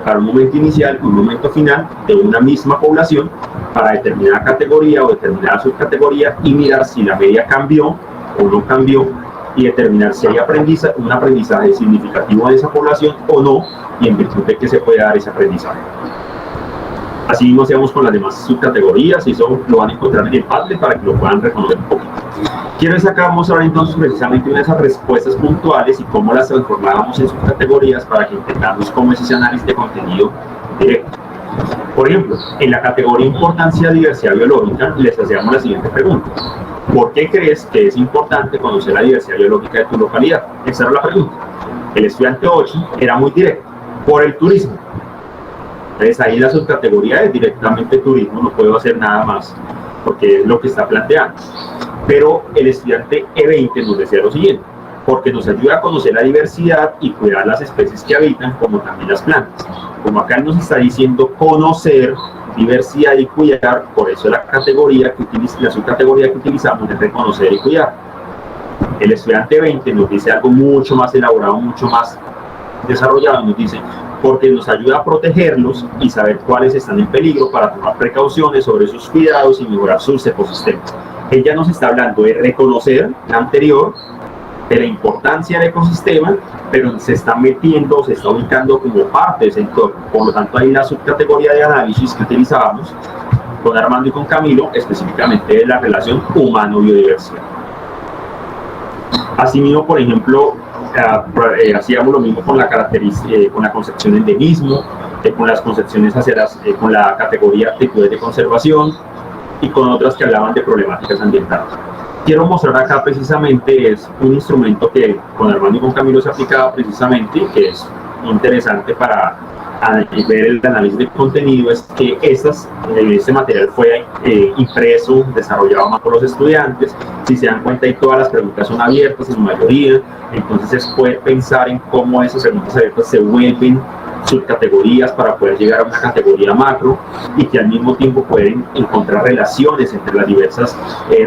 para un momento inicial y un momento final de una misma población para determinada categoría o determinada subcategoría y mirar si la media cambió o no cambió y determinar si hay un aprendizaje significativo en esa población o no y en virtud de que se puede dar ese aprendizaje. Así mismo hacemos con las demás subcategorías y eso lo van a encontrar en el Padlet para que lo puedan reconocer un poquito. Quiero mostrar entonces precisamente una de esas respuestas puntuales y cómo las transformábamos en subcategorías para que entendamos cómo es ese análisis de contenido directo. Por ejemplo, en la categoría importancia de diversidad biológica les hacíamos la siguiente pregunta: ¿por qué crees que es importante conocer la diversidad biológica de tu localidad? Esa era la pregunta. El estudiante 8 era muy directo: por el turismo. Entonces ahí la subcategoría es directamente turismo, no puedo hacer nada más porque es lo que está planteando. Pero el estudiante E20 nos decía lo siguiente: porque nos ayuda a conocer la diversidad y cuidar las especies que habitan, como también las plantas. Como acá nos está diciendo conocer, diversidad y cuidar, por eso la subcategoría que utilizamos es reconocer y cuidar. El estudiante 20 nos dice algo mucho más elaborado, mucho más desarrollado, nos dice porque nos ayuda a protegerlos y saber cuáles están en peligro para tomar precauciones sobre sus cuidados y mejorar sus ecosistemas. Ella nos está hablando de reconocer la anterior, de la importancia del ecosistema, pero se está metiendo, se está ubicando como parte de ese entorno. Por lo tanto, ahí la subcategoría de análisis que utilizábamos con Armando y con Camilo, específicamente de la relación humano-biodiversidad. Asimismo, por ejemplo, hacíamos lo mismo con con la concepción de endemismo, con las concepciones con la categoría actitudes de conservación y con otras que hablaban de problemáticas ambientales. Quiero mostrar acá precisamente es un instrumento que con Armando y con Camilo se aplicaba precisamente, que es interesante para ver el análisis de contenido es que este material fue impreso, desarrollado más por los estudiantes. Si se dan cuenta, y todas las preguntas son abiertas en su mayoría, entonces es poder pensar en cómo esas preguntas abiertas se vuelven subcategorías para poder llegar a una categoría macro y que al mismo tiempo pueden encontrar relaciones entre las diversas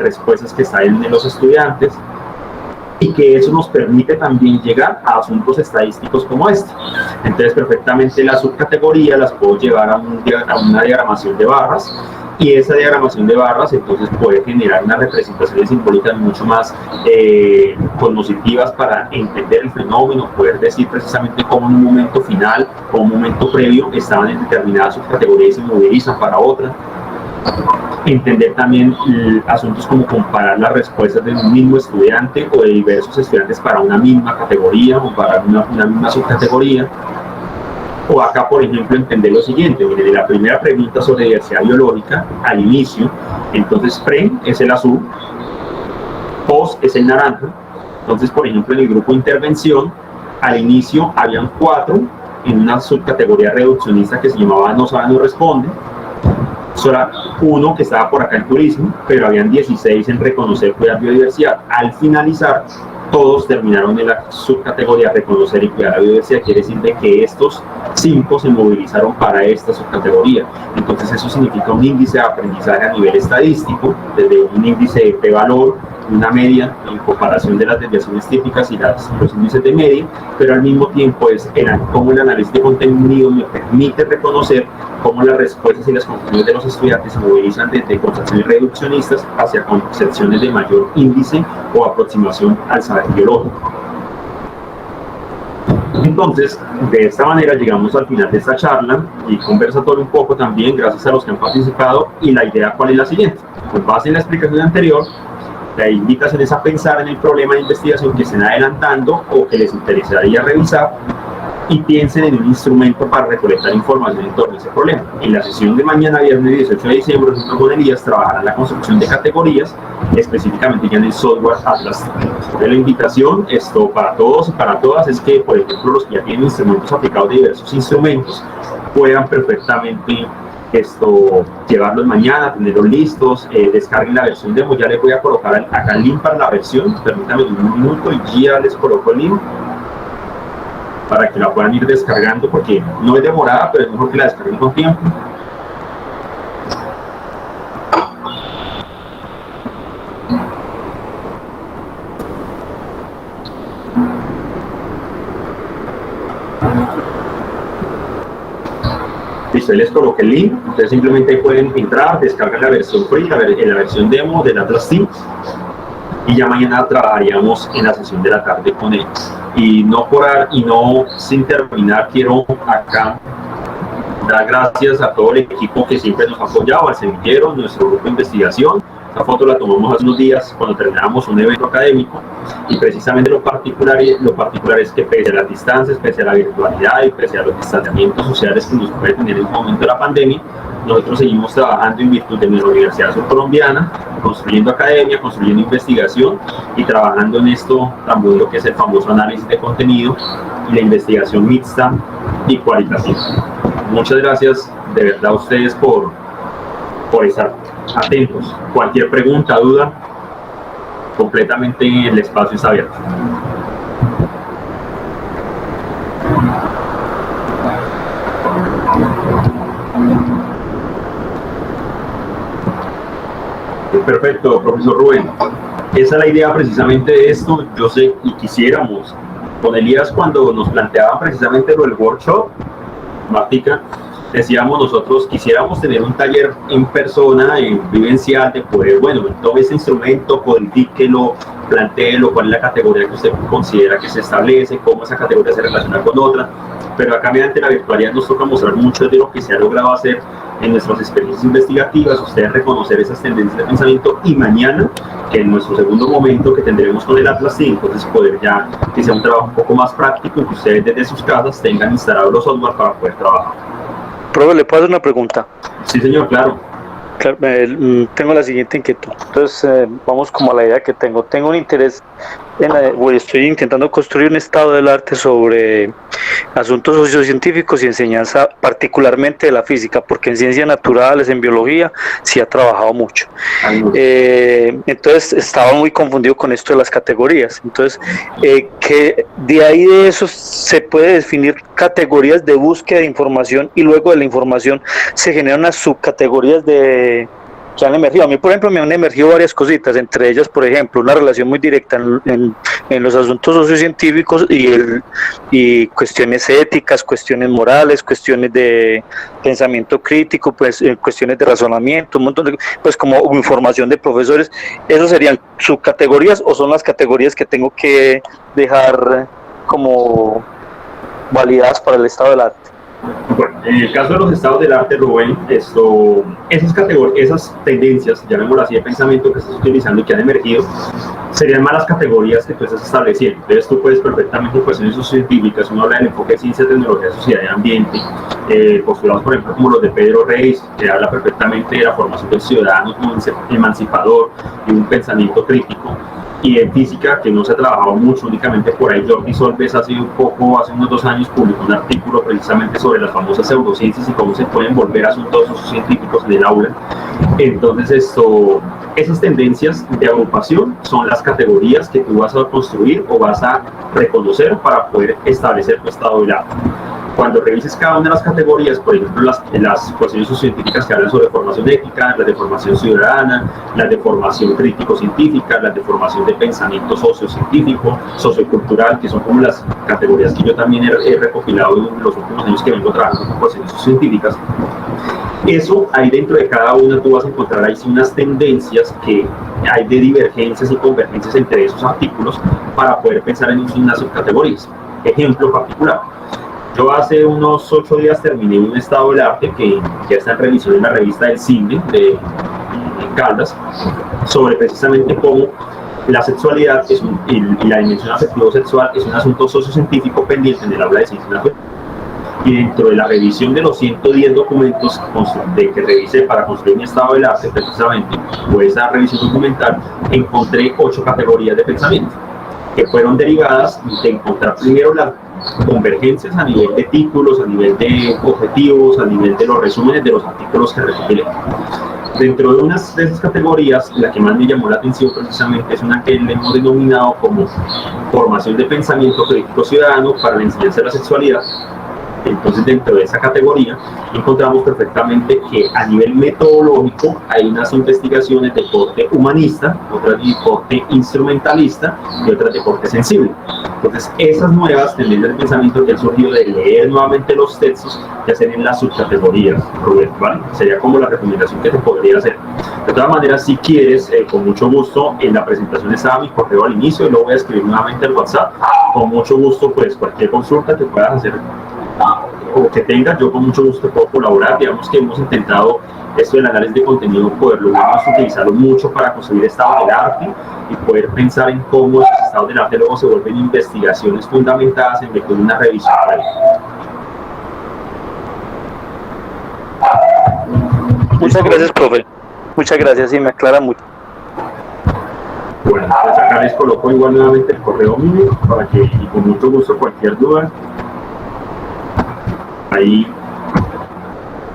respuestas que están en los estudiantes, y que eso nos permite también llegar a asuntos estadísticos como este. Entonces perfectamente las subcategorías las puedo llevar a una diagramación de barras, y esa diagramación de barras entonces puede generar unas representaciones simbólicas mucho más cognitivas para entender el fenómeno, poder decir precisamente cómo en un momento final o un momento previo estaban en determinadas subcategorías y se movilizan para otra. Entender también asuntos como comparar las respuestas de un mismo estudiante o de diversos estudiantes para una misma categoría o para una misma subcategoría. O acá, por ejemplo, entender lo siguiente: miren, la primera pregunta sobre diversidad biológica, al inicio, entonces pre es el azul, post es el naranja. Entonces, por ejemplo, en el grupo de intervención, al inicio habían 4 en una subcategoría reduccionista que se llamaba no sabe, no responde. Solo 1 que estaba por acá en turismo, pero habían 16 en reconocer, cuidar biodiversidad. Al finalizar, todos terminaron en la subcategoría reconocer y cuidar la biodiversidad. Quiere decir de que estos 5 se movilizaron para esta subcategoría. Entonces eso significa un índice de aprendizaje a nivel estadístico, desde un índice de p-valor, una media en comparación de las desviaciones típicas y los índices de media, pero al mismo tiempo es cómo el análisis de contenido me permite reconocer cómo las respuestas y las conclusiones de los estudiantes se movilizan desde concepciones reduccionistas hacia concepciones de mayor índice o aproximación al saber biológico. Entonces, de esta manera llegamos al final de esta charla y conversatorio un poco también, gracias a los que han participado, y la idea ¿cuál es la siguiente? Pues base en la explicación anterior, la invitación es a pensar en el problema de investigación que estén adelantando o que les interesaría revisar, y piensen en un instrumento para recolectar información en torno a ese problema. En la sesión de mañana, viernes 18 de diciembre, nosotros con Elías trabajarán la construcción de categorías, específicamente ya en el software Atlas. La invitación para todos y para todas es que, por ejemplo, los que ya tienen instrumentos aplicados de diversos instrumentos puedan perfectamente llevarlos mañana, tenerlos listos, descarguen la versión demo. Ya les voy a colocar acá el link para la versión, permítanme un minuto y ya les coloco el link para que la puedan ir descargando, porque no es demorada, pero es mejor que la descarguen con tiempo. Listo, les coloqué el link, ustedes simplemente ahí pueden entrar, descargar la versión free, la versión demo del Atlas Team, y ya mañana trabajaríamos en la sesión de la tarde con él. Y sin terminar, quiero acá dar gracias a todo el equipo que siempre nos ha apoyado, al semillero, nuestro grupo de investigación. Esta foto la tomamos hace unos días cuando terminamos un evento académico, y precisamente lo particular es que pese a las distancias, pese a la virtualidad y pese a los distanciamientos sociales que nos puede tener en el momento de la pandemia, nosotros seguimos trabajando en virtud de nuestra Universidad Surcolombiana, construyendo academia, construyendo investigación y trabajando en esto tan bueno que es el famoso análisis de contenido y la investigación mixta y cualitativa. Muchas gracias de verdad a ustedes por estar atentos. Cualquier pregunta, duda, completamente el espacio está abierto. Perfecto, profesor Rubén. Esa es la idea precisamente de esto. Yo sé y quisiéramos, con Elías, cuando nos planteaban precisamente lo del workshop, Martica, decíamos nosotros, quisiéramos tener un taller en persona, en vivencial, de poder, bueno, tome ese instrumento, codifíquelo, plantéelo, cuál es la categoría que usted considera que se establece, cómo esa categoría se relaciona con otra, pero acá mediante la virtualidad nos toca mostrar mucho de lo que se ha logrado hacer en nuestras experiencias investigativas, ustedes reconocer esas tendencias de pensamiento, y mañana, que en nuestro segundo momento que tendremos con el Atlas 5, entonces poder ya que sea un trabajo un poco más práctico, que ustedes desde sus casas tengan instalados los software para poder trabajar. Profe, ¿le puedo hacer una pregunta? Sí, señor, claro. Tengo la siguiente inquietud. Entonces, vamos como a la idea que tengo. Tengo un interés estoy intentando construir un estado del arte sobre asuntos sociocientíficos y enseñanza particularmente de la física, porque en ciencias naturales, en biología, sí ha trabajado mucho. Entonces estaba muy confundido con esto de las categorías. Entonces, que de ahí de eso se puede definir categorías de búsqueda de información y luego de la información se generan unas subcategorías que han emergido. A mí, por ejemplo, me han emergido varias cositas, entre ellas, por ejemplo, una relación muy directa en los asuntos sociocientíficos y cuestiones éticas, cuestiones morales, cuestiones de pensamiento crítico, pues cuestiones de razonamiento, un montón de, pues como información de profesores. ¿Esos serían subcategorías o son las categorías que tengo que dejar como validadas para el estado del arte? Bueno, en el caso de los estados del arte, Rubén, esas tendencias, llamémoslo así, de pensamiento que estás utilizando y que han emergido, serían malas categorías que tú estás estableciendo. Entonces tú puedes perfectamente en cuestiones sociocientíficas, uno habla del enfoque de ciencia, tecnología, sociedad y ambiente, postulados por ejemplo como los de Pedro Reis, que habla perfectamente de la formación del ciudadano como emancipador y un pensamiento crítico. Y en física, que no se ha trabajado mucho, únicamente por ahí Jordi Solves hace unos 2 años publicó un artículo precisamente sobre las famosas pseudociencias y cómo se pueden volver asuntos científicos en el aula. Entonces esas tendencias de agrupación son las categorías que tú vas a construir o vas a reconocer para poder establecer tu estado del arte. Cuando revises cada una de las categorías, por ejemplo, las cuestiones sociocientíficas que hablan sobre formación ética, las de formación ciudadana, las de formación crítico-científica, las de formación de pensamiento sociocientífico, sociocultural, que son como las categorías que yo también he recopilado en los últimos años que vengo trabajando con cuestiones sociocientíficas. Eso, ahí dentro de cada una tú vas a encontrar ahí unas tendencias que hay de divergencias y convergencias entre esos artículos para poder pensar en unas subcategorías. Ejemplo particular. Yo hace unos 8 días terminé un estado del arte que ya está en revisión en la revista del cine de Caldas, sobre precisamente cómo la sexualidad y la dimensión afectivo-sexual es un asunto sociocientífico pendiente en el aula de ciencias naturales. Y dentro de la revisión de los 110 documentos que revisé para construir mi estado del arte, precisamente, o esa revisión documental, encontré 8 categorías de pensamiento que fueron derivadas de encontrar primero las convergencias a nivel de títulos, a nivel de objetivos, a nivel de los resúmenes de los artículos que recopilé. Dentro de unas de esas categorías, la que más me llamó la atención precisamente es una que le hemos denominado como formación de pensamiento crítico ciudadano para la enseñanza de la sexualidad. Entonces, dentro de esa categoría, encontramos perfectamente que a nivel metodológico hay unas investigaciones de corte humanista, otras de corte instrumentalista y otras de corte sensible. Entonces, esas nuevas tendencias de pensamiento que han surgido de leer nuevamente los textos ya serían las subcategorías, Rubén, ¿vale? Sería como la recomendación que te podría hacer. De todas maneras, si quieres, con mucho gusto, en la presentación estaba mi correo al inicio y luego voy a escribir nuevamente al WhatsApp. Con mucho gusto, pues cualquier consulta que puedas hacer o que tengas, yo con mucho gusto puedo colaborar. Digamos que hemos intentado esto del análisis de contenido, poderlo utilizarlo mucho para construir estados del arte y poder pensar en cómo esos estados del arte luego se vuelven investigaciones fundamentadas en virtud de una revisión. Muchas gracias, profe. Muchas gracias, y me aclara mucho. Bueno, pues acá les coloco igual nuevamente el correo mío para que, y con mucho gusto, cualquier duda, ahí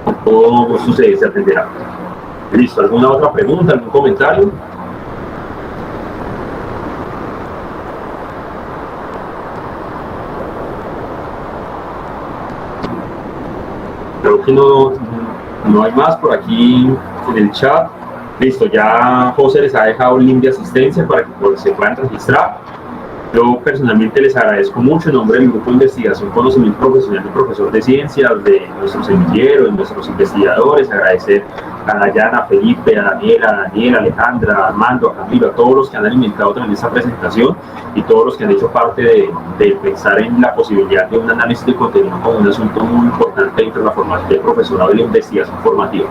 con todo gusto se atenderá. Listo, ¿alguna otra pregunta, algún comentario? Creo que no hay más por aquí en el chat. Listo, ya José les ha dejado el link de asistencia para que se puedan registrar. Yo personalmente les agradezco mucho en nombre del Grupo de Investigación Conocimiento Profesional del Profesor de Ciencias, de nuestros semilleros, de nuestros investigadores, agradecer a Dayana, a Felipe, a Daniela, Alejandra, a Armando, a Camilo, a todos los que han alimentado también esta presentación y todos los que han hecho parte de pensar en la posibilidad de un análisis de contenido como un asunto muy importante dentro de la formación del profesorado y la investigación formativa.